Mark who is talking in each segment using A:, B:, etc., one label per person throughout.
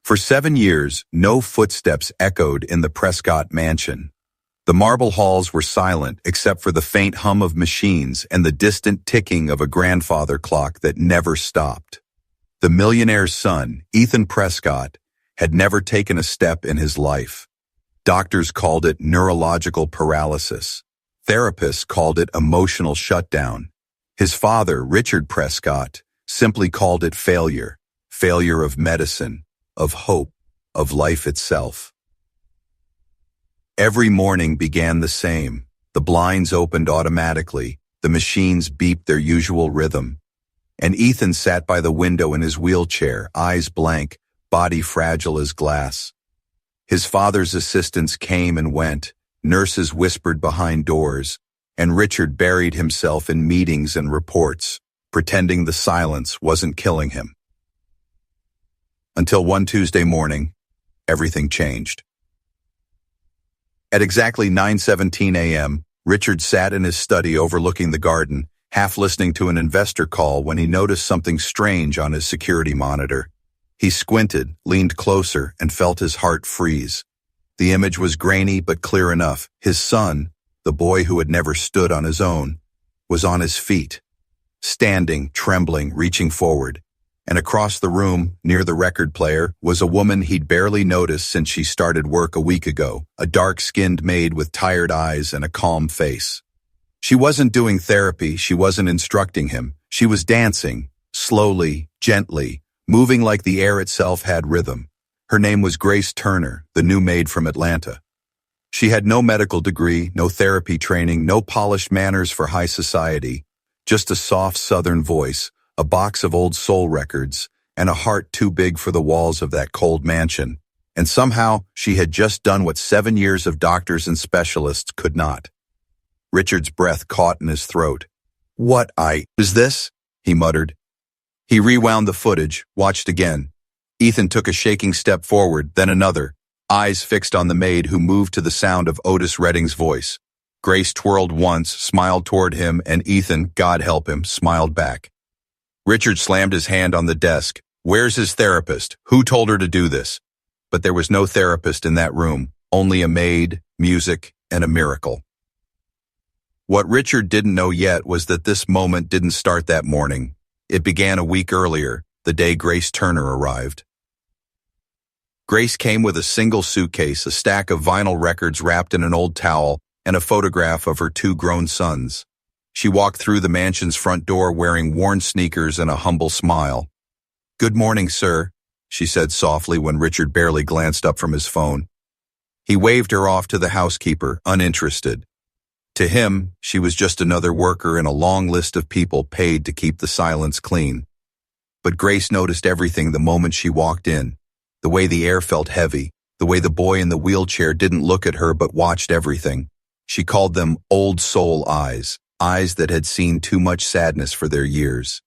A: For 7 years, no footsteps echoed in the Prescott mansion. The marble halls were silent except for the faint hum of machines and the distant ticking of a grandfather clock that never stopped. The millionaire's son, Ethan Prescott, had never taken a step in his life. Doctors called it neurological paralysis. Therapists called it emotional shutdown. His father, Richard Prescott, simply called it failure. Failure of medicine, of hope, of life itself. Every morning began the same. The blinds opened automatically. The machines beeped their usual rhythm. And Ethan sat by the window in his wheelchair, eyes blank, body fragile as glass. His father's assistants came and went, nurses whispered behind doors, and Richard buried himself in meetings and reports, pretending the silence wasn't killing him. Until one Tuesday morning, everything changed. At exactly 9:17 a.m., Richard sat in his study overlooking the garden, half listening to an investor call when he noticed something strange on his security monitor. He squinted, leaned closer, and felt his heart freeze. The image was grainy but clear enough. His son, the boy who had never stood on his own, was on his feet, standing, trembling, reaching forward. And across the room, near the record player, was a woman he'd barely noticed since she started work a week ago, a dark-skinned maid with tired eyes and a calm face. She wasn't doing therapy, she wasn't instructing him. She was dancing, slowly, gently, moving like the air itself had rhythm. Her name was Grace Turner, the new maid from Atlanta. She had no medical degree, no therapy training, no polished manners for high society, just a soft southern voice, a box of old soul records, and a heart too big for the walls of that cold mansion. And somehow, she had just done what 7 years of doctors and specialists could not. Richard's breath caught in his throat. "What is this?" he muttered. He rewound the footage, watched again. Ethan took a shaking step forward, then another, eyes fixed on the maid who moved to the sound of Otis Redding's voice. Grace twirled once, smiled toward him, and Ethan, God help him, smiled back. Richard slammed his hand on the desk. Where's his therapist? Who told her to do this? But there was no therapist in that room, only a maid, music, and a miracle. What Richard didn't know yet was that this moment didn't start that morning. It began a week earlier, the day Grace Turner arrived. Grace came with a single suitcase, a stack of vinyl records wrapped in an old towel, and a photograph of her 2 grown sons. She walked through the mansion's front door wearing worn sneakers and a humble smile. "Good morning, sir," she said softly when Richard barely glanced up from his phone. He waved her off to the housekeeper, uninterested. To him, she was just another worker in a long list of people paid to keep the silence clean. But Grace noticed everything the moment she walked in. The way the air felt heavy, the way the boy in the wheelchair didn't look at her but watched everything. She called them old soul eyes. Eyes that had seen too much sadness for their years.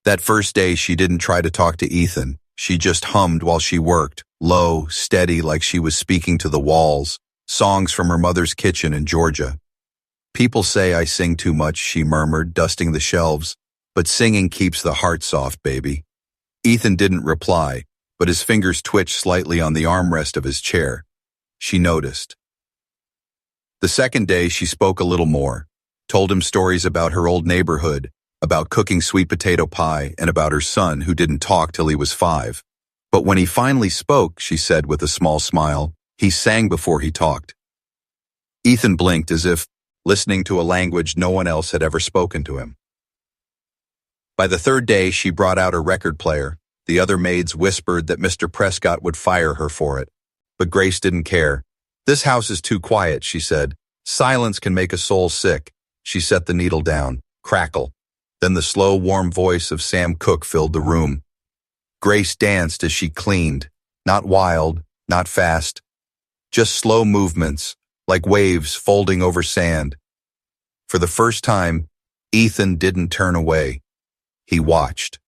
A: That first day, she didn't try to talk to Ethan. She just hummed while she worked, low, steady, like she was speaking to the walls, songs from her mother's kitchen in Georgia. "People say I sing too much," she murmured, dusting the shelves, "but singing keeps the heart soft, baby." Ethan didn't reply, but his fingers twitched slightly on the armrest of his chair. She noticed. The second day, she spoke a little more. Told him stories about her old neighborhood, about cooking sweet potato pie, and about her son who didn't talk till he was 5. But when he finally spoke, she said with a small smile, he sang before he talked. Ethan blinked as if listening to a language no one else had ever spoken to him. By the third day, she brought out a record player. The other maids whispered that Mr. Prescott would fire her for it. But Grace didn't care. "This house is too quiet," she said. "Silence can make a soul sick." She set the needle down. Crackle. Then the slow, warm voice of Sam Cooke filled the room. Grace danced as she cleaned. Not wild, not fast. Just slow movements, like waves folding over sand. For the first time, Ethan didn't turn away. He watched.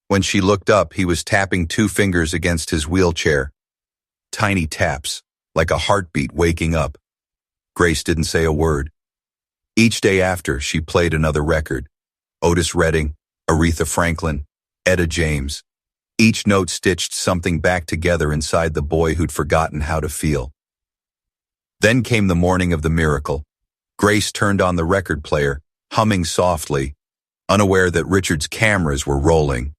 A: When she looked up, he was tapping 2 fingers against his wheelchair. Tiny taps, like a heartbeat waking up. Grace didn't say a word. Each day after, she played another record. Otis Redding, Aretha Franklin, Etta James. Each note stitched something back together inside the boy who'd forgotten how to feel. Then came the morning of the miracle. Grace turned on the record player, humming softly, unaware that Richard's cameras were rolling.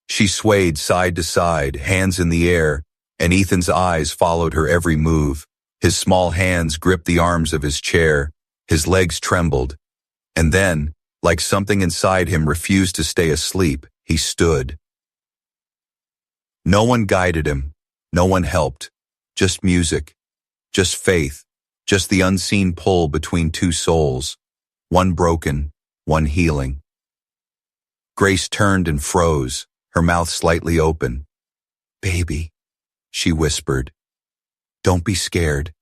A: She swayed side to side, hands in the air, and Ethan's eyes followed her every move. His small hands gripped the arms of his chair, his legs trembled, and then, like something inside him refused to stay asleep, he stood. No one guided him, no one helped, just music, just faith, just the unseen pull between two souls, one broken, one healing. Grace turned and froze, her mouth slightly open. "Baby," she whispered. "Don't be scared."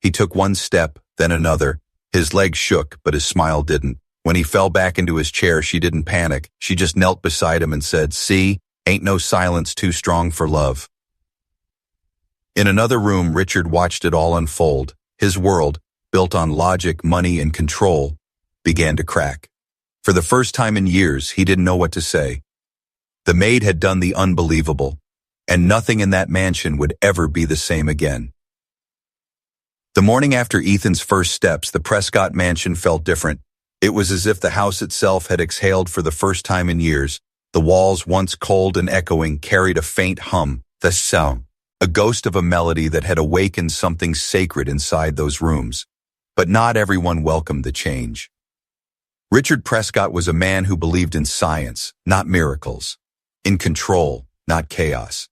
A: He took one step, then another. His legs shook, but his smile didn't. When he fell back into his chair, she didn't panic. She just knelt beside him and said, "See, ain't no silence too strong for love." In another room, Richard watched it all unfold. His world, built on logic, money, and control, began to crack. For the first time in years, he didn't know what to say. The maid had done the unbelievable, and nothing in that mansion would ever be the same again. The morning after Ethan's first steps, the Prescott mansion felt different. It was as if the house itself had exhaled for the first time in years. The walls, once cold and echoing, carried a faint hum, the sound, a ghost of a melody that had awakened something sacred inside those rooms. But not everyone welcomed the change. Richard Prescott was a man who believed in science, not miracles, in control, not chaos.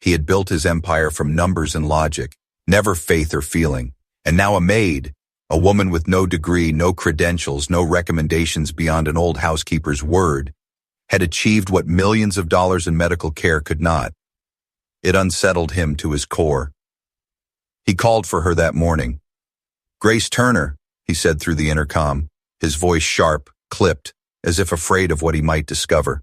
A: He had built his empire from numbers and logic, never faith or feeling. And now a maid, a woman with no degree, no credentials, no recommendations beyond an old housekeeper's word, had achieved what millions of dollars in medical care could not. It unsettled him to his core. He called for her that morning. "Grace Turner," he said through the intercom, his voice sharp, clipped, as if afraid of what he might discover.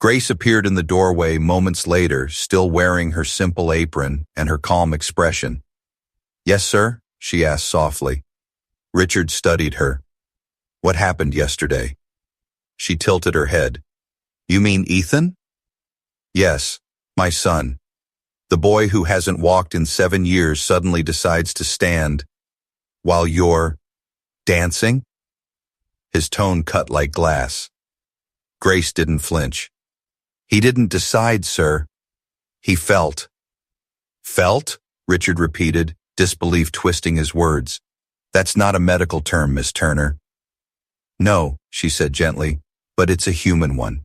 A: Grace appeared in the doorway moments later, still wearing her simple apron and her calm expression. "Yes, sir?" she asked softly. Richard studied her. "What happened yesterday?" She tilted her head. "You mean Ethan?" "Yes, my son. The boy who hasn't walked in 7 years suddenly decides to stand while you're dancing?" His tone cut like glass. Grace didn't flinch. "He didn't decide, sir. He felt." "Felt?" Richard repeated, disbelief twisting his words. "That's not a medical term, Miss Turner." "No," she said gently, "but it's a human one."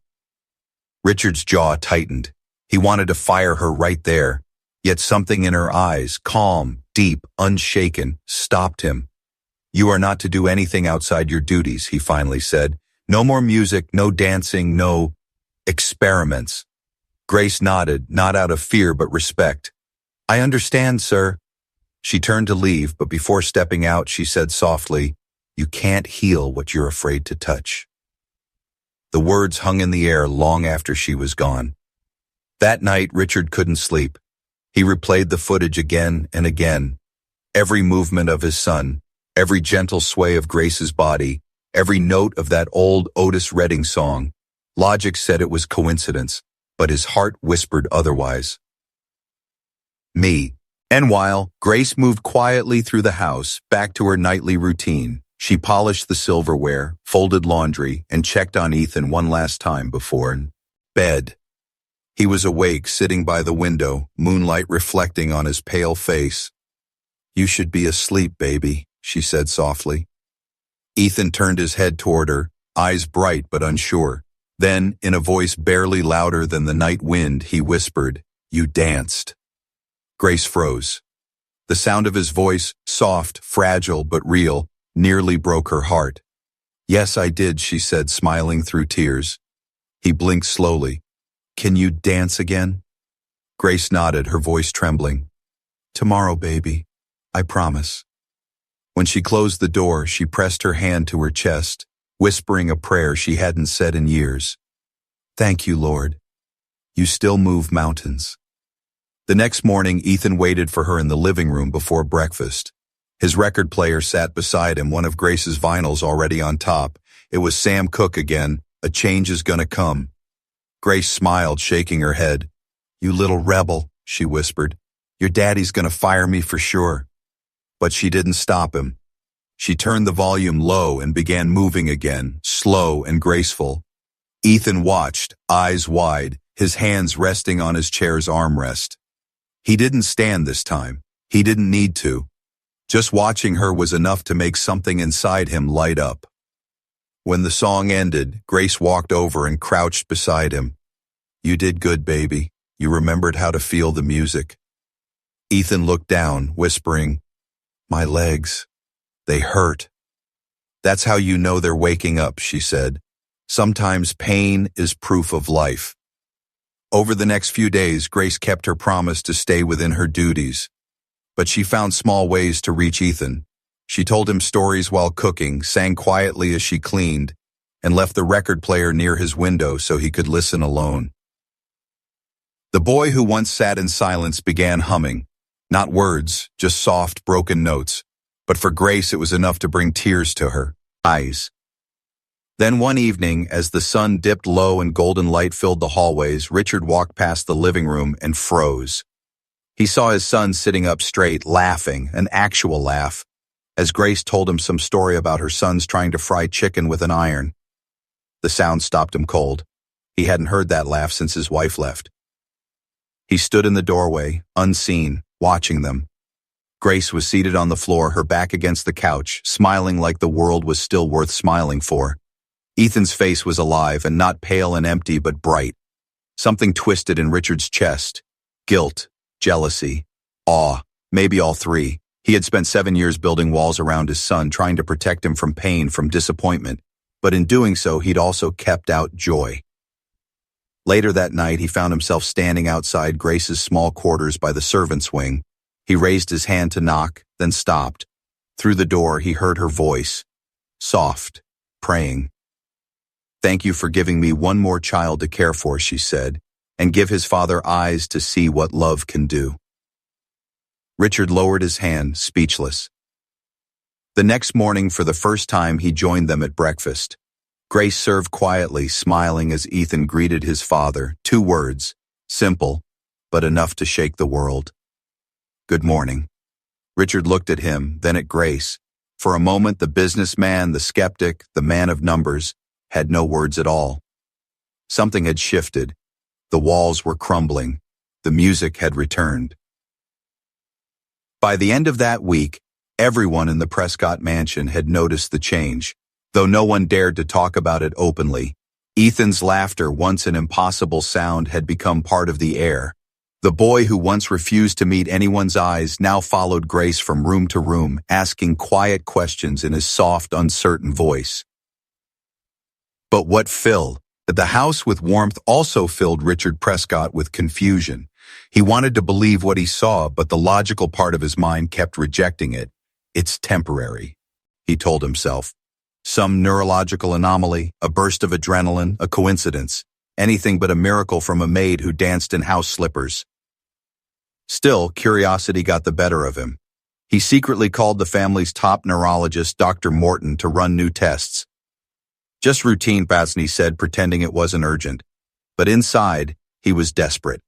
A: Richard's jaw tightened. He wanted to fire her right there, yet something in her eyes, calm, deep, unshaken, stopped him. "You are not to do anything outside your duties," he finally said. "No more music, no dancing, no experiments." Grace nodded, not out of fear but respect. "I understand, sir." She turned to leave, but before stepping out, she said softly, "You can't heal what you're afraid to touch." The words hung in the air long after she was gone. That night, Richard couldn't sleep. He replayed the footage again and again. Every movement of his son, every gentle sway of Grace's body, every note of that old Otis Redding song. Logic said it was coincidence, but his heart whispered otherwise. Me. And while Grace moved quietly through the house, back to her nightly routine, she polished the silverware, folded laundry, and checked on Ethan one last time before bed. He was awake, sitting by the window, moonlight reflecting on his pale face. "You should be asleep, baby," she said softly. Ethan turned his head toward her, eyes bright but unsure. Then, in a voice barely louder than the night wind, he whispered, "You danced." Grace froze. The sound of his voice, soft, fragile, but real, nearly broke her heart. "Yes, I did," she said, smiling through tears. He blinked slowly. "Can you dance again?" Grace nodded, her voice trembling. "Tomorrow, baby. I promise." When she closed the door, she pressed her hand to her chest, whispering a prayer she hadn't said in years. "Thank you, Lord. You still move mountains." The next morning, Ethan waited for her in the living room before breakfast. His record player sat beside him, one of Grace's vinyls already on top. It was Sam Cooke again, "A Change Is Gonna Come." Grace smiled, shaking her head. "You little rebel," she whispered. "Your daddy's gonna fire me for sure." But she didn't stop him. She turned the volume low and began moving again, slow and graceful. Ethan watched, eyes wide, his hands resting on his chair's armrest. He didn't stand this time. He didn't need to. Just watching her was enough to make something inside him light up. When the song ended, Grace walked over and crouched beside him. "You did good, baby. You remembered how to feel the music." Ethan looked down, whispering, "My legs, they hurt." "That's how you know they're waking up," she said. "Sometimes pain is proof of life." Over the next few days, Grace kept her promise to stay within her duties. But she found small ways to reach Ethan. She told him stories while cooking, sang quietly as she cleaned, and left the record player near his window so he could listen alone. The boy who once sat in silence began humming. Not words, just soft, broken notes. But for Grace, it was enough to bring tears to her eyes. Then one evening, as the sun dipped low and golden light filled the hallways, Richard walked past the living room and froze. He saw his son sitting up straight, laughing, an actual laugh, as Grace told him some story about her sons trying to fry chicken with an iron. The sound stopped him cold. He hadn't heard that laugh since his wife left. He stood in the doorway, unseen, watching them. Grace was seated on the floor, her back against the couch, smiling like the world was still worth smiling for. Ethan's face was alive and not pale and empty, but bright. Something twisted in Richard's chest. Guilt, jealousy, awe, maybe all three. He had spent 7 years building walls around his son, trying to protect him from pain, from disappointment. But in doing so, he'd also kept out joy. Later that night, he found himself standing outside Grace's small quarters by the servants' wing. He raised his hand to knock, then stopped. Through the door, he heard her voice, soft, praying. "Thank you for giving me one more child to care for," she said, "and give his father eyes to see what love can do." Richard lowered his hand, speechless. The next morning, for the first time, he joined them at breakfast. Grace served quietly, smiling as Ethan greeted his father. 2 words, simple, but enough to shake the world. "Good morning." Richard looked at him, then at Grace. For a moment, the businessman, the skeptic, the man of numbers, had no words at all. Something had shifted. The walls were crumbling. The music had returned. By the end of that week, everyone in the Prescott mansion had noticed the change, though no one dared to talk about it openly. Ethan's laughter, once an impossible sound, had become part of the air. The boy who once refused to meet anyone's eyes now followed Grace from room to room, asking quiet questions in his soft, uncertain voice. But what filled the house with warmth also filled Richard Prescott with confusion. He wanted to believe what he saw, but the logical part of his mind kept rejecting it. "It's temporary," he told himself. Some neurological anomaly, a burst of adrenaline, a coincidence. Anything but a miracle from a maid who danced in house slippers. Still, curiosity got the better of him. He secretly called the family's top neurologist, Dr. Morton, to run new tests. "Just routine," Batsney said, pretending it wasn't urgent. But inside, he was desperate.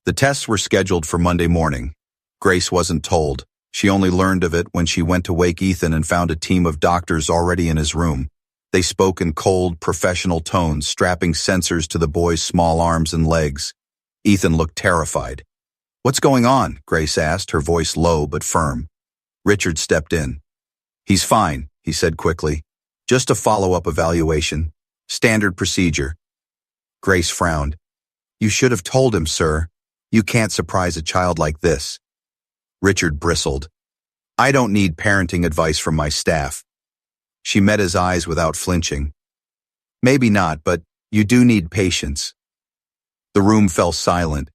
A: The tests were scheduled for Monday morning. Grace wasn't told. She only learned of it when she went to wake Ethan and found a team of doctors already in his room. They spoke in cold, professional tones, strapping sensors to the boy's small arms and legs. Ethan looked terrified. "What's going on?" Grace asked, her voice low but firm. Richard stepped in. "He's fine," he said quickly. "Just a follow-up evaluation. Standard procedure." Grace frowned. "You should have told him, sir. You can't surprise a child like this." Richard bristled. "I don't need parenting advice from my staff." She met his eyes without flinching. "Maybe not, but you do need patience." The room fell silent.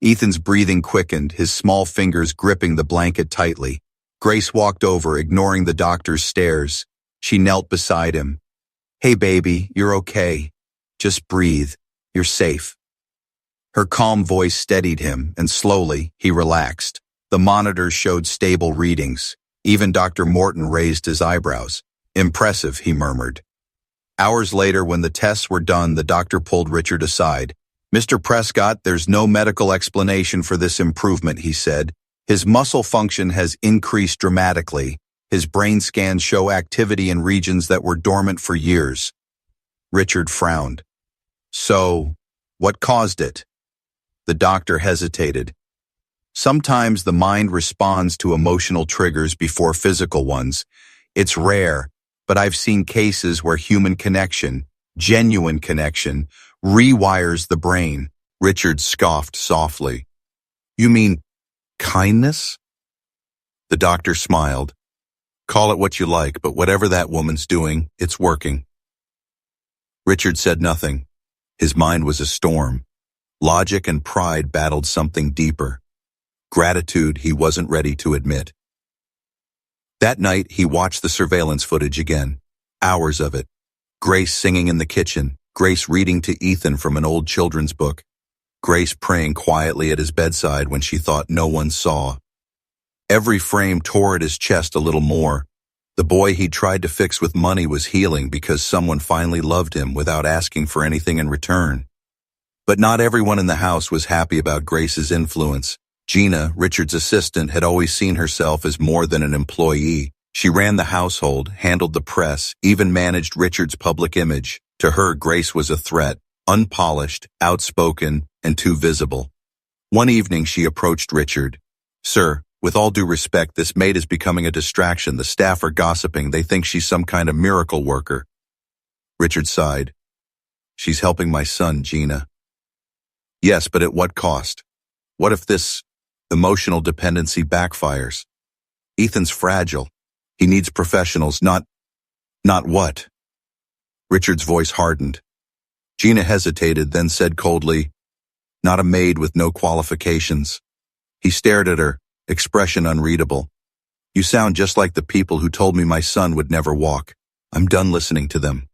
A: Ethan's breathing quickened, his small fingers gripping the blanket tightly. Grace walked over, ignoring the doctor's stares. She knelt beside him. "Hey, baby, you're okay. Just breathe. You're safe." Her calm voice steadied him, and slowly, he relaxed. The monitors showed stable readings. Even Dr. Morton raised his eyebrows. "Impressive," he murmured. Hours later, when the tests were done, the doctor pulled Richard aside. "Mr. Prescott, there's no medical explanation for this improvement," he said. "His muscle function has increased dramatically. His brain scans show activity in regions that were dormant for years." Richard frowned. "So, what caused it?" The doctor hesitated. "Sometimes the mind responds to emotional triggers before physical ones. It's rare, but I've seen cases where human connection, genuine connection, rewires the brain." Richard scoffed softly. "You mean kindness?" The doctor smiled. "Call it what you like, but whatever that woman's doing, it's working." Richard said nothing. His mind was a storm. Logic and pride battled something deeper. Gratitude he wasn't ready to admit. That night, he watched the surveillance footage again. Hours of it. Grace singing in the kitchen. Grace reading to Ethan from an old children's book. Grace praying quietly at his bedside when she thought no one saw. Every frame tore at his chest a little more. The boy he'd tried to fix with money was healing because someone finally loved him without asking for anything in return. But not everyone in the house was happy about Grace's influence. Gina, Richard's assistant, had always seen herself as more than an employee. She ran the household, handled the press, even managed Richard's public image. To her, Grace was a threat, unpolished, outspoken, and too visible. One evening she approached Richard. "Sir, with all due respect, this maid is becoming a distraction. The staff are gossiping. They think she's some kind of miracle worker." Richard sighed. "She's helping my son, Gina." "Yes, but at what cost? What if this emotional dependency backfires? Ethan's fragile. He needs professionals, not what?" Richard's voice hardened. Gina hesitated, then said coldly, "Not a maid with no qualifications." He stared at her, expression unreadable. "You sound just like the people who told me my son would never walk. I'm done listening to them."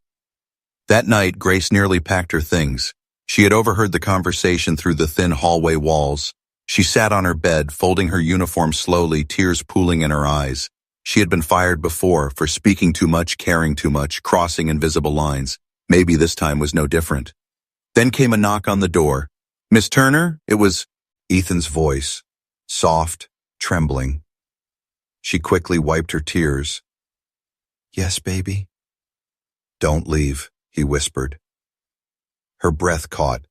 A: That night, Grace nearly packed her things. She had overheard the conversation through the thin hallway walls. She sat on her bed, folding her uniform slowly, tears pooling in her eyes. She had been fired before for speaking too much, caring too much, crossing invisible lines. Maybe this time was no different. Then came a knock on the door. "Miss Turner?" It was Ethan's voice, soft, trembling. She quickly wiped her tears. "Yes, baby?" "Don't leave," he whispered. Her breath caught.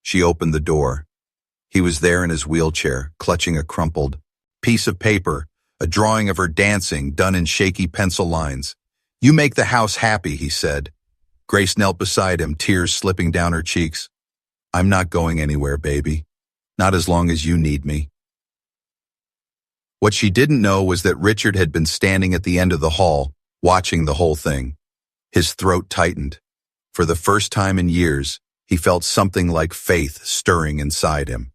A: She opened the door. He was there in his wheelchair, clutching a crumpled piece of paper, a drawing of her dancing, done in shaky pencil lines. "You make the house happy," he said. Grace knelt beside him, tears slipping down her cheeks. "I'm not going anywhere, baby. Not as long as you need me." What she didn't know was that Richard had been standing at the end of the hall, watching the whole thing. His throat tightened. For the first time in years, he felt something like faith stirring inside him.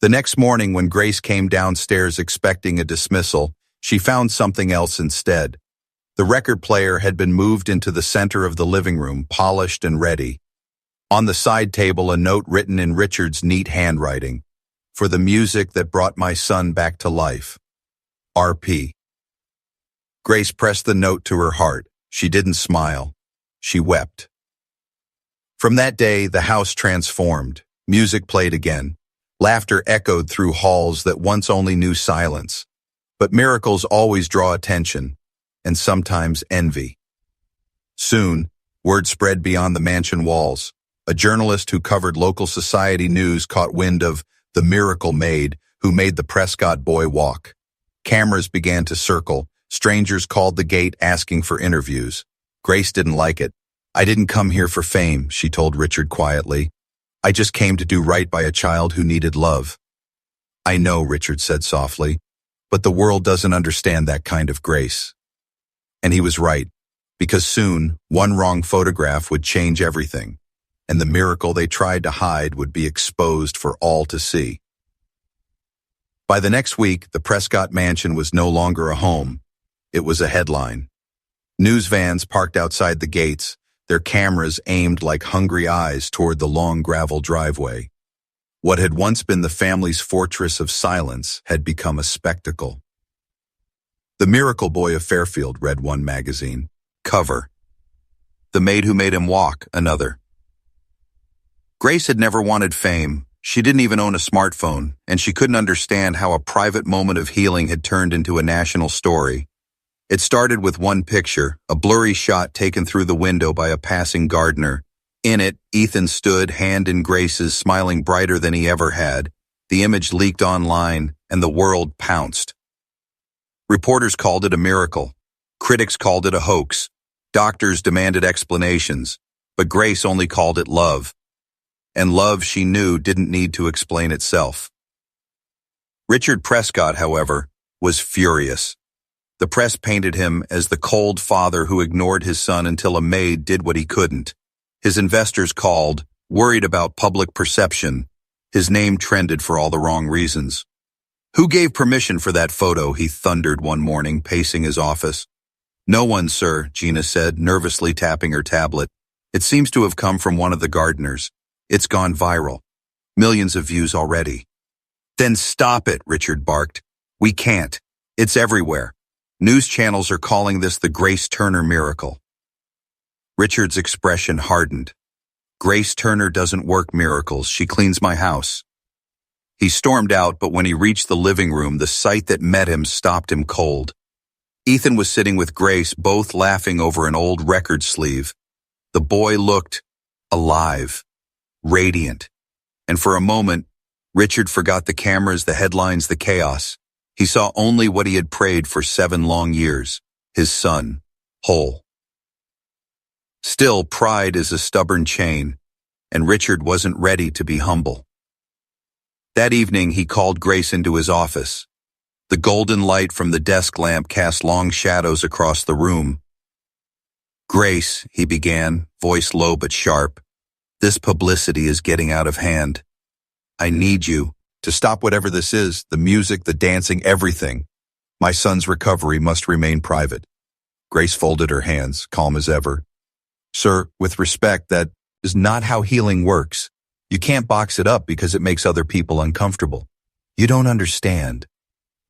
A: The next morning, when Grace came downstairs expecting a dismissal, she found something else instead. The record player had been moved into the center of the living room, polished and ready. On the side table, a note written in Richard's neat handwriting. "For the music that brought my son back to life. R.P." Grace pressed the note to her heart. She didn't smile. She wept. From that day, the house transformed. Music played again. Laughter echoed through halls that once only knew silence. But miracles always draw attention, and sometimes envy. Soon, word spread beyond the mansion walls. A journalist who covered local society news caught wind of the miracle maid who made the Prescott boy walk. Cameras began to circle. Strangers called the gate asking for interviews. Grace didn't like it. "I didn't come here for fame," she told Richard quietly. "I just came to do right by a child who needed love." "I know," Richard said softly, "but the world doesn't understand that kind of grace." And he was right, because soon, one wrong photograph would change everything, and the miracle they tried to hide would be exposed for all to see. By the next week, the Prescott mansion was no longer a home. It was a headline. News vans parked outside the gates, their cameras aimed like hungry eyes toward the long gravel driveway. What had once been the family's fortress of silence had become a spectacle. "The Miracle Boy of Fairfield," read one magazine. Cover: The maid who made him walk, another. Grace had never wanted fame. She didn't even own a smartphone, and she couldn't understand how a private moment of healing had turned into a national story. It started with one picture, a blurry shot taken through the window by a passing gardener. In it, Ethan stood, hand in Grace's, smiling brighter than he ever had. The image leaked online, and the world pounced. Reporters called it a miracle. Critics called it a hoax. Doctors demanded explanations, but Grace only called it love. And love, she knew, didn't need to explain itself. Richard Prescott, however, was furious. The press painted him as the cold father who ignored his son until a maid did what he couldn't. His investors called, worried about public perception. His name trended for all the wrong reasons. "Who gave permission for that photo?" he thundered one morning, pacing his office. "No one, sir," Gina said, nervously tapping her tablet. "It seems to have come from one of the gardeners. It's gone viral. Millions of views already." "Then stop it," Richard barked. "We can't. It's everywhere. News channels are calling this the Grace Turner miracle." Richard's expression hardened. "Grace Turner doesn't work miracles. She cleans my house." He stormed out, but when he reached the living room, the sight that met him stopped him cold. Ethan was sitting with Grace, both laughing over an old record sleeve. The boy looked alive, radiant. And for a moment, Richard forgot the cameras, the headlines, the chaos. He saw only what he had prayed for 7 long years, his son, whole. Still, pride is a stubborn chain, and Richard wasn't ready to be humble. That evening, he called Grace into his office. The golden light from the desk lamp cast long shadows across the room. "Grace," he began, voice low but sharp, "this publicity is getting out of hand. I need you to stop whatever this is, the music, the dancing, everything. My son's recovery must remain private." Grace folded her hands, calm as ever. "Sir, with respect, that is not how healing works. You can't box it up because it makes other people uncomfortable. You don't understand."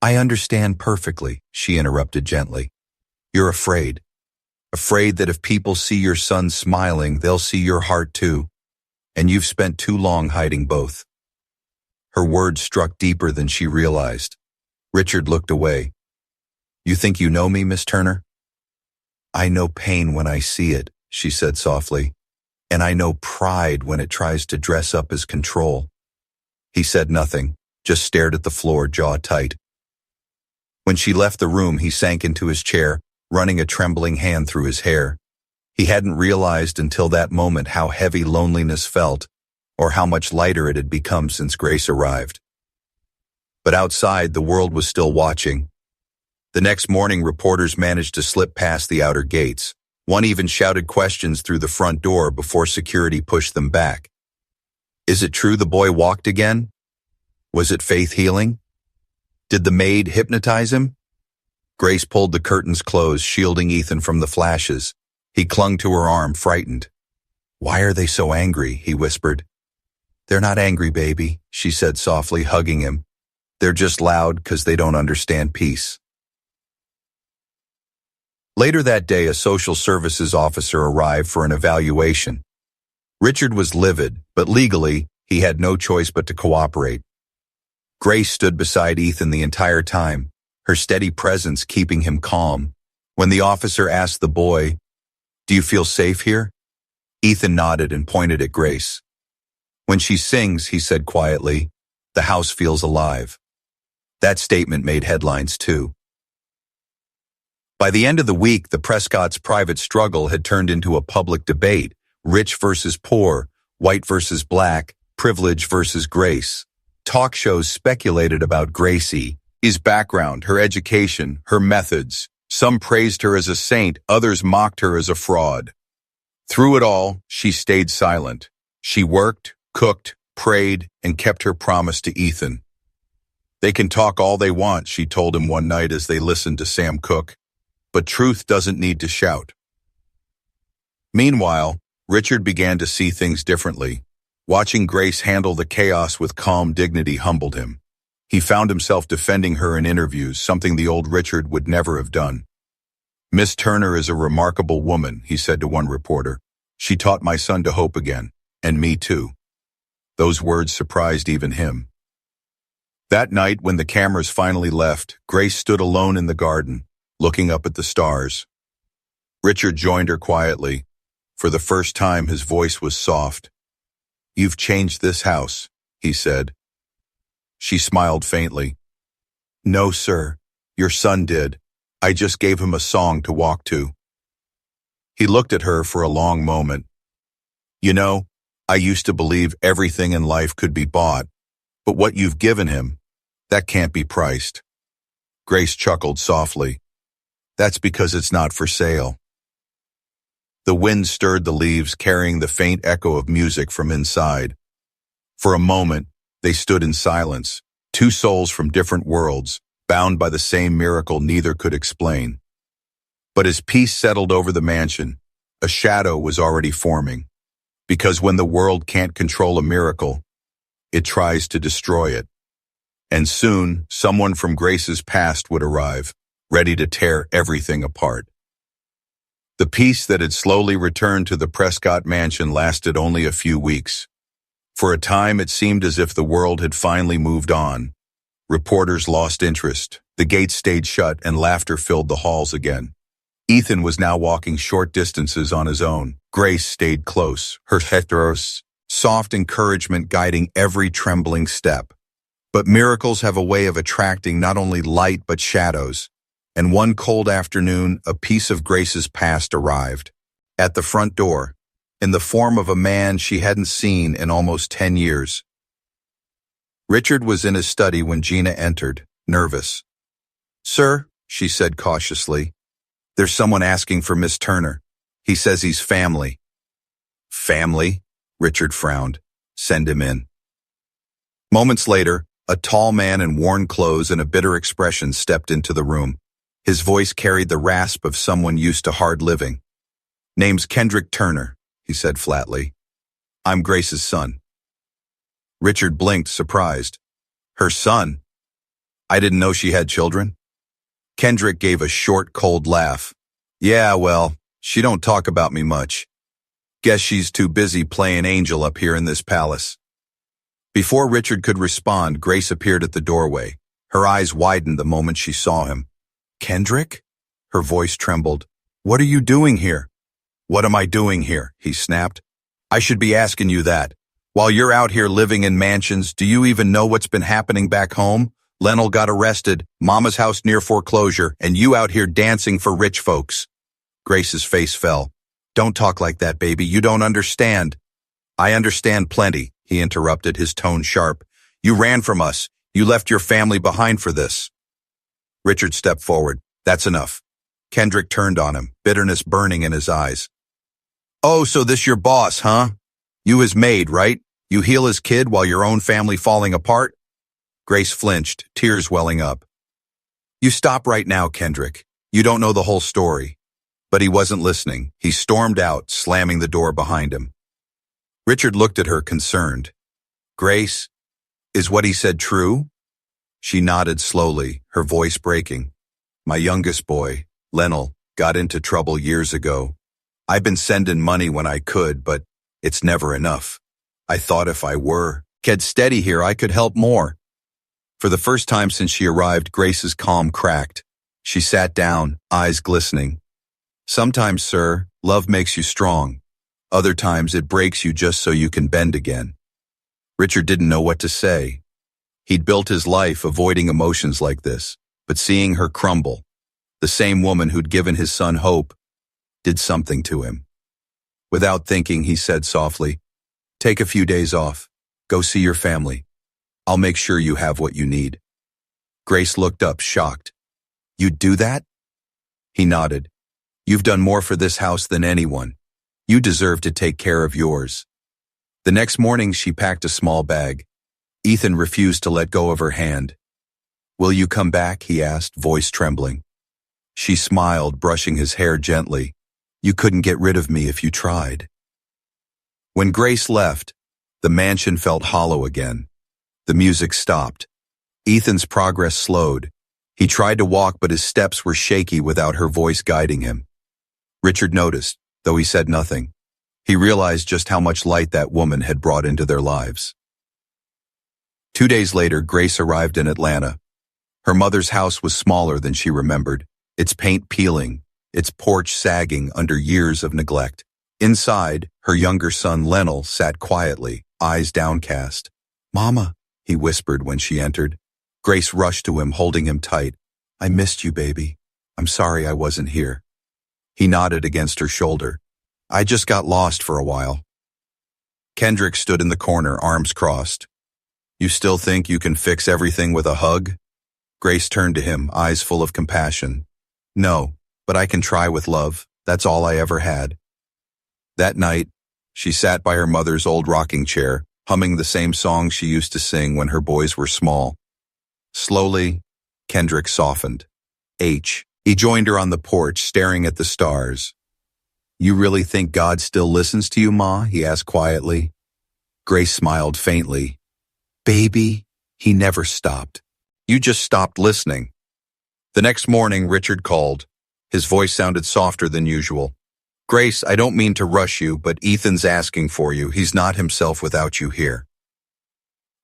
A: "I understand perfectly," she interrupted gently. "You're afraid. Afraid that if people see your son smiling, they'll see your heart too. And you've spent too long hiding both." Her words struck deeper than she realized. Richard looked away. "You think you know me, Miss Turner?" "I know pain when I see it," she said softly. "And I know pride when it tries to dress up as control." He said nothing, just stared at the floor, jaw tight. When she left the room, he sank into his chair, running a trembling hand through his hair. He hadn't realized until that moment how heavy loneliness felt, or how much lighter it had become since Grace arrived. But outside, the world was still watching. The next morning, reporters managed to slip past the outer gates. One even shouted questions through the front door before security pushed them back. Is it true the boy walked again? Was it faith healing? Did the maid hypnotize him? Grace pulled the curtains closed, shielding Ethan from the flashes. He clung to her arm, frightened. "Why are they so angry?" he whispered. "They're not angry, baby," she said softly, hugging him. "They're just loud 'cause they don't understand peace." Later that day, a social services officer arrived for an evaluation. Richard was livid, but legally, he had no choice but to cooperate. Grace stood beside Ethan the entire time, her steady presence keeping him calm. When the officer asked the boy, "Do you feel safe here?" Ethan nodded and pointed at Grace. "When she sings," he said quietly, "the house feels alive." That statement made headlines too. By the end of the week, the Prescott's private struggle had turned into a public debate, rich versus poor, white versus black, privilege versus Grace. Talk shows speculated about Gracie, his background, her education, her methods. Some praised her as a saint, others mocked her as a fraud. Through it all, she stayed silent. She worked, cooked, prayed, and kept her promise to Ethan. "They can talk all they want," she told him one night as they listened to Sam cook. "But truth doesn't need to shout." Meanwhile, Richard began to see things differently. Watching Grace handle the chaos with calm dignity humbled him. He found himself defending her in interviews, something the old Richard would never have done. Miss Turner is a remarkable woman, he said to one reporter. She taught my son to hope again, and me too. Those words surprised even him. That night, when the cameras finally left, Grace stood alone in the garden, looking up at the stars. Richard joined her quietly. For the first time, his voice was soft. "You've changed this house," he said. She smiled faintly. "No, sir. Your son did. I just gave him a song to walk to." He looked at her for a long moment. "You know, I used to believe everything in life could be bought, but what you've given him, that can't be priced." Grace chuckled softly. "That's because it's not for sale." The wind stirred the leaves, carrying the faint echo of music from inside. For a moment, they stood in silence, two souls from different worlds, bound by the same miracle neither could explain. But as peace settled over the mansion, a shadow was already forming. Because when the world can't control a miracle, it tries to destroy it. And soon, someone from Grace's past would arrive, ready to tear everything apart. The peace that had slowly returned to the Prescott mansion lasted only a few weeks. For a time, it seemed as if the world had finally moved on. Reporters lost interest, the gates stayed shut, and laughter filled the halls again. Ethan was now walking short distances on his own. Grace stayed close, her heteros, soft encouragement guiding every trembling step. But miracles have a way of attracting not only light but shadows. And one cold afternoon, a piece of Grace's past arrived. At the front door, in the form of a man she hadn't seen in almost 10 years. Richard was in his study when Gina entered, nervous. "Sir," she said cautiously, "there's someone asking for Miss Turner. He says he's family." "Family?" Richard frowned. "Send him in." Moments later, a tall man in worn clothes and a bitter expression stepped into the room. His voice carried the rasp of someone used to hard living. "Name's Kendrick Turner," he said flatly. "I'm Grace's son." Richard blinked, surprised. "Her son? I didn't know she had children." Kendrick gave a short, cold laugh. "Yeah, well, she don't talk about me much. Guess she's too busy playing angel up here in this palace." Before Richard could respond, Grace appeared at the doorway. Her eyes widened the moment she saw him. "Kendrick?" Her voice trembled. "What are you doing here?" "What am I doing here?" he snapped. "I should be asking you that. While you're out here living in mansions, do you even know what's been happening back home? Lennell got arrested, Mama's house near foreclosure, and you out here dancing for rich folks." Grace's face fell. "Don't talk like that, baby. You don't understand." "I understand plenty," he interrupted, his tone sharp. "You ran from us. You left your family behind for this." Richard stepped forward. "That's enough." Kendrick turned on him, bitterness burning in his eyes. "Oh, so this your boss, huh? You his maid, right? You heal his kid while your own family falling apart?" Grace flinched, tears welling up. "You stop right now, Kendrick. You don't know the whole story." But he wasn't listening. He stormed out, slamming the door behind him. Richard looked at her, concerned. "Grace, is what he said true?" She nodded slowly, her voice breaking. "My youngest boy, Lennell, got into trouble years ago. I've been sending money when I could, but it's never enough. I thought if I were kept steady here, I could help more." For the first time since she arrived, Grace's calm cracked. She sat down, eyes glistening. "Sometimes, sir, love makes you strong. Other times it breaks you just so you can bend again." Richard didn't know what to say. He'd built his life avoiding emotions like this, but seeing her crumble, the same woman who'd given his son hope, did something to him. Without thinking, he said softly, "Take a few days off. Go see your family. I'll make sure you have what you need." Grace looked up, shocked. "You'd do that?" He nodded. "You've done more for this house than anyone. You deserve to take care of yours." The next morning, she packed a small bag. Ethan refused to let go of her hand. "Will you come back?" he asked, voice trembling. She smiled, brushing his hair gently. "You couldn't get rid of me if you tried." When Grace left, the mansion felt hollow again. The music stopped. Ethan's progress slowed. He tried to walk, but his steps were shaky without her voice guiding him. Richard noticed, though he said nothing. He realized just how much light that woman had brought into their lives. 2 days later, Grace arrived in Atlanta. Her mother's house was smaller than she remembered, its paint peeling, its porch sagging under years of neglect. Inside, her younger son Lennel sat quietly, eyes downcast. "Mama," he whispered when she entered. Grace rushed to him, holding him tight. "I missed you, baby. I'm sorry I wasn't here." He nodded against her shoulder. "I just got lost for a while." Kendrick stood in the corner, arms crossed. "You still think you can fix everything with a hug?" Grace turned to him, eyes full of compassion. "No, but I can try with love. That's all I ever had." That night, she sat by her mother's old rocking chair, humming the same songs she used to sing when her boys were small. Slowly, Kendrick softened. He joined her on the porch, staring at the stars. "You really think God still listens to you, Ma?" he asked quietly. Grace smiled faintly. "Baby, he never stopped. You just stopped listening." The next morning, Richard called. His voice sounded softer than usual. "Grace, I don't mean to rush you, but Ethan's asking for you. He's not himself without you here."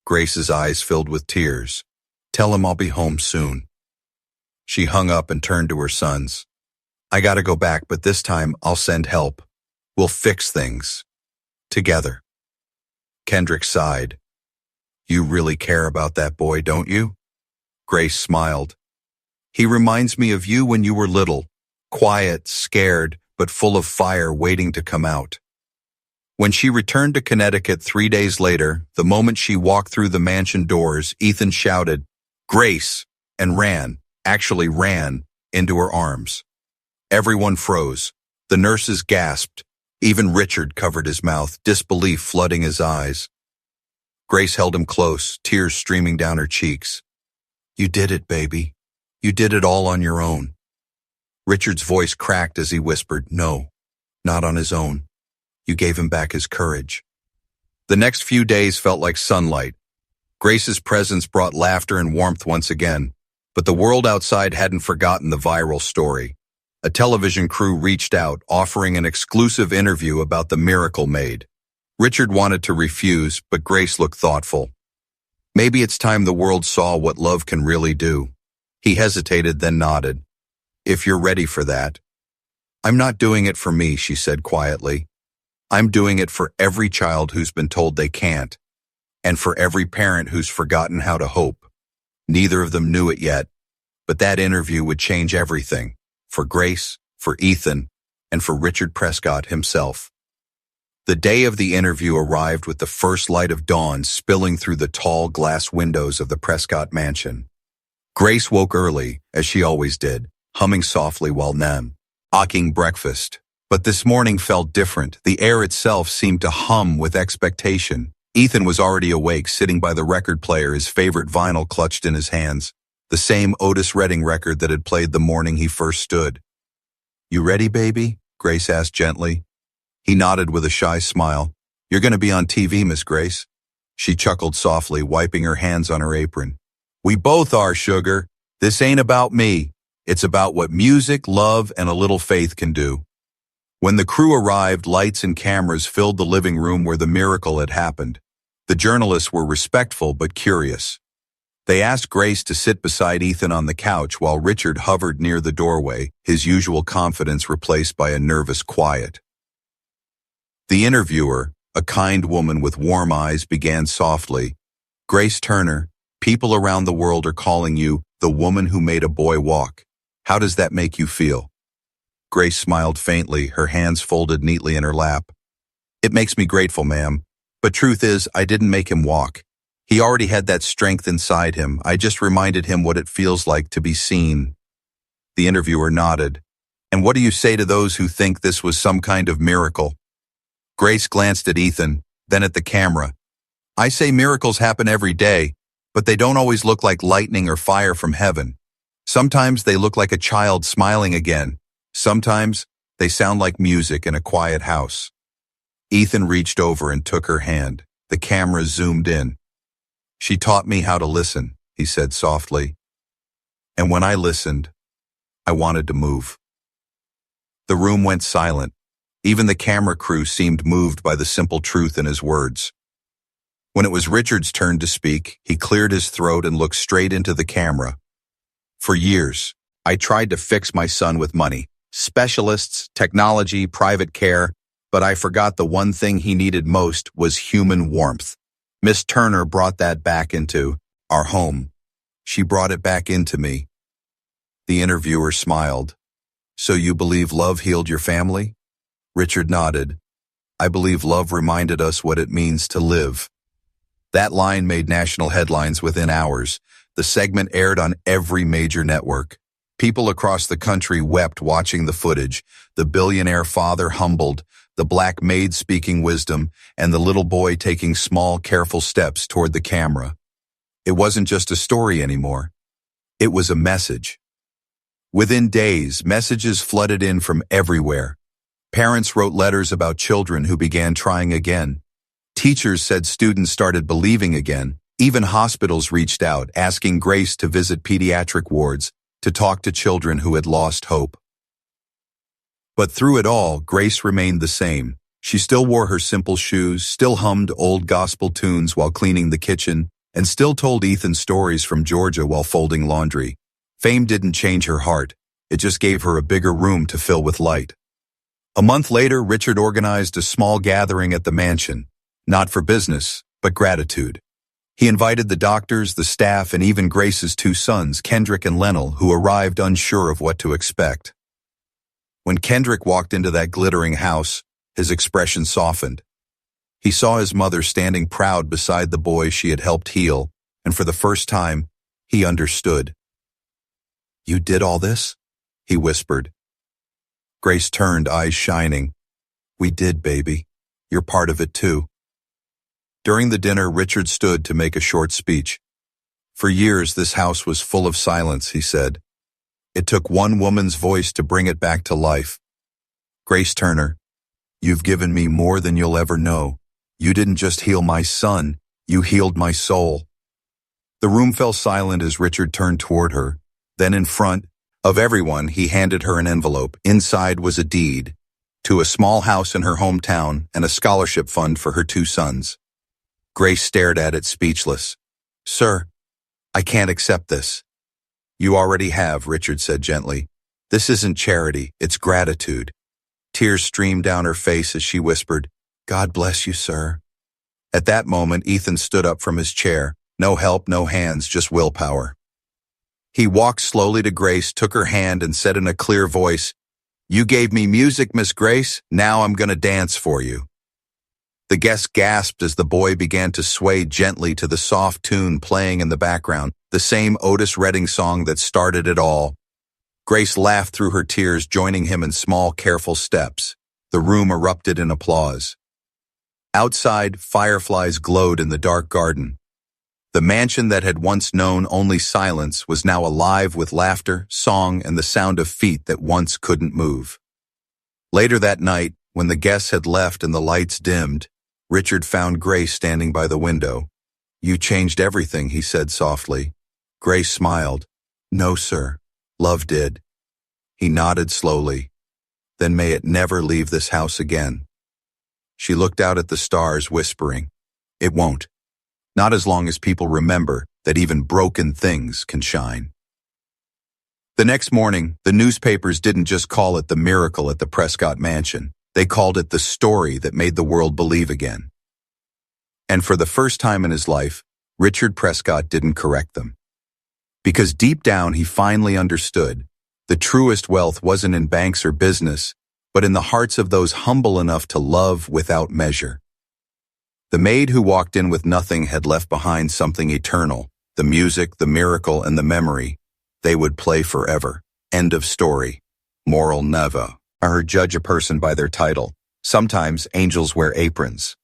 A: Grace's eyes filled with tears. "Tell him I'll be home soon." She hung up and turned to her sons. "I gotta go back, but this time I'll send help. We'll fix things. Together." Kendrick sighed. "You really care about that boy, don't you?" Grace smiled. "He reminds me of you when you were little, quiet, scared, but full of fire waiting to come out." When she returned to Connecticut 3 days later, the moment she walked through the mansion doors, Ethan shouted, "Grace!" and actually ran, into her arms. Everyone froze. The nurses gasped. Even Richard covered his mouth, disbelief flooding his eyes. Grace held him close, tears streaming down her cheeks. "You did it, baby. You did it all on your own." Richard's voice cracked as he whispered, "No, not on his own. You gave him back his courage." The next few days felt like sunlight. Grace's presence brought laughter and warmth once again, but the world outside hadn't forgotten the viral story. A television crew reached out, offering an exclusive interview about the miracle Maid. Richard wanted to refuse, but Grace looked thoughtful. "Maybe it's time the world saw what love can really do." He hesitated, then nodded. "If you're ready for that." "I'm not doing it for me," she said quietly. "I'm doing it for every child who's been told they can't, and for every parent who's forgotten how to hope." Neither of them knew it yet, but that interview would change everything, for Grace, for Ethan, and for Richard Prescott himself. The day of the interview arrived with the first light of dawn spilling through the tall glass windows of the Prescott mansion. Grace woke early, as she always did, humming softly while making breakfast. But this morning felt different. The air itself seemed to hum with expectation. Ethan was already awake, sitting by the record player, his favorite vinyl clutched in his hands, the same Otis Redding record that had played the morning he first stood. "You ready, baby?" Grace asked gently. He nodded with a shy smile. "You're going to be on TV, Miss Grace." She chuckled softly, wiping her hands on her apron. "We both are, sugar. This ain't about me. It's about what music, love, and a little faith can do." When the crew arrived, lights and cameras filled the living room where the miracle had happened. The journalists were respectful but curious. They asked Grace to sit beside Ethan on the couch while Richard hovered near the doorway, his usual confidence replaced by a nervous quiet. The interviewer, a kind woman with warm eyes, began softly. "Grace Turner, people around the world are calling you the woman who made a boy walk. How does that make you feel?" Grace smiled faintly, her hands folded neatly in her lap. "It makes me grateful, ma'am. But truth is, I didn't make him walk. He already had that strength inside him. I just reminded him what it feels like to be seen." The interviewer nodded. "And what do you say to those who think this was some kind of miracle?" Grace glanced at Ethan, then at the camera. "I say miracles happen every day, but they don't always look like lightning or fire from heaven. Sometimes they look like a child smiling again. Sometimes they sound like music in a quiet house." Ethan reached over and took her hand. The camera zoomed in. "She taught me how to listen," he said softly. And when I listened, I wanted to move. The room went silent. Even the camera crew seemed moved by the simple truth in his words. When it was Richard's turn to speak, he cleared his throat and looked straight into the camera. For years, I tried to fix my son with money, specialists, technology, private care, but I forgot the one thing he needed most was human warmth. Miss Turner brought that back into our home. She brought it back into me. The interviewer smiled. So you believe love healed your family? Richard nodded. I believe love reminded us what it means to live. That line made national headlines within hours. The segment aired on every major network. People across the country wept watching the footage, the billionaire father humbled, the black maid speaking wisdom, and the little boy taking small, careful steps toward the camera. It wasn't just a story anymore. It was a message. Within days, messages flooded in from everywhere. Parents wrote letters about children who began trying again. Teachers said students started believing again. Even hospitals reached out, asking Grace to visit pediatric wards, to talk to children who had lost hope. But through it all, Grace remained the same. She still wore her simple shoes, still hummed old gospel tunes while cleaning the kitchen, and still told Ethan stories from Georgia while folding laundry. Fame didn't change her heart. It just gave her a bigger room to fill with light. A month later, Richard organized a small gathering at the mansion, not for business, but gratitude. He invited the doctors, the staff, and even Grace's two sons, Kendrick and Lennell, who arrived unsure of what to expect. When Kendrick walked into that glittering house, his expression softened. He saw his mother standing proud beside the boy she had helped heal, and for the first time, he understood. You did all this? He whispered. Grace turned, eyes shining. We did, baby. You're part of it too. During the dinner, Richard stood to make a short speech. For years, this house was full of silence, he said. It took one woman's voice to bring it back to life. Grace Turner, you've given me more than you'll ever know. You didn't just heal my son, you healed my soul. The room fell silent as Richard turned toward her. Then in front of everyone, he handed her an envelope. Inside was a deed to a small house in her hometown and a scholarship fund for her two sons. Grace stared at it speechless. Sir, I can't accept this. You already have, Richard said gently. This isn't charity, it's gratitude. Tears streamed down her face as she whispered, God bless you, sir. At that moment, Ethan stood up from his chair. No help, no hands, just willpower. He walked slowly to Grace, took her hand, and said in a clear voice, You gave me music, Miss Grace. Now I'm going to dance for you. The guests gasped as the boy began to sway gently to the soft tune playing in the background, the same Otis Redding song that started it all. Grace laughed through her tears, joining him in small, careful steps. The room erupted in applause. Outside, fireflies glowed in the dark garden. The mansion that had once known only silence was now alive with laughter, song, and the sound of feet that once couldn't move. Later that night, when the guests had left and the lights dimmed, Richard found Grace standing by the window. You changed everything, he said softly. Grace smiled. No, sir. Love did. He nodded slowly. Then may it never leave this house again. She looked out at the stars, whispering, It won't. Not as long as people remember that even broken things can shine. The next morning, the newspapers didn't just call it the miracle at the Prescott Mansion. They called it the story that made the world believe again. And for the first time in his life, Richard Prescott didn't correct them. Because deep down he finally understood, the truest wealth wasn't in banks or business, but in the hearts of those humble enough to love without measure. The maid who walked in with nothing had left behind something eternal, the music, the miracle, and the memory. They would play forever. End of story. Moral never. I heard judge a person by their title. Sometimes angels wear aprons.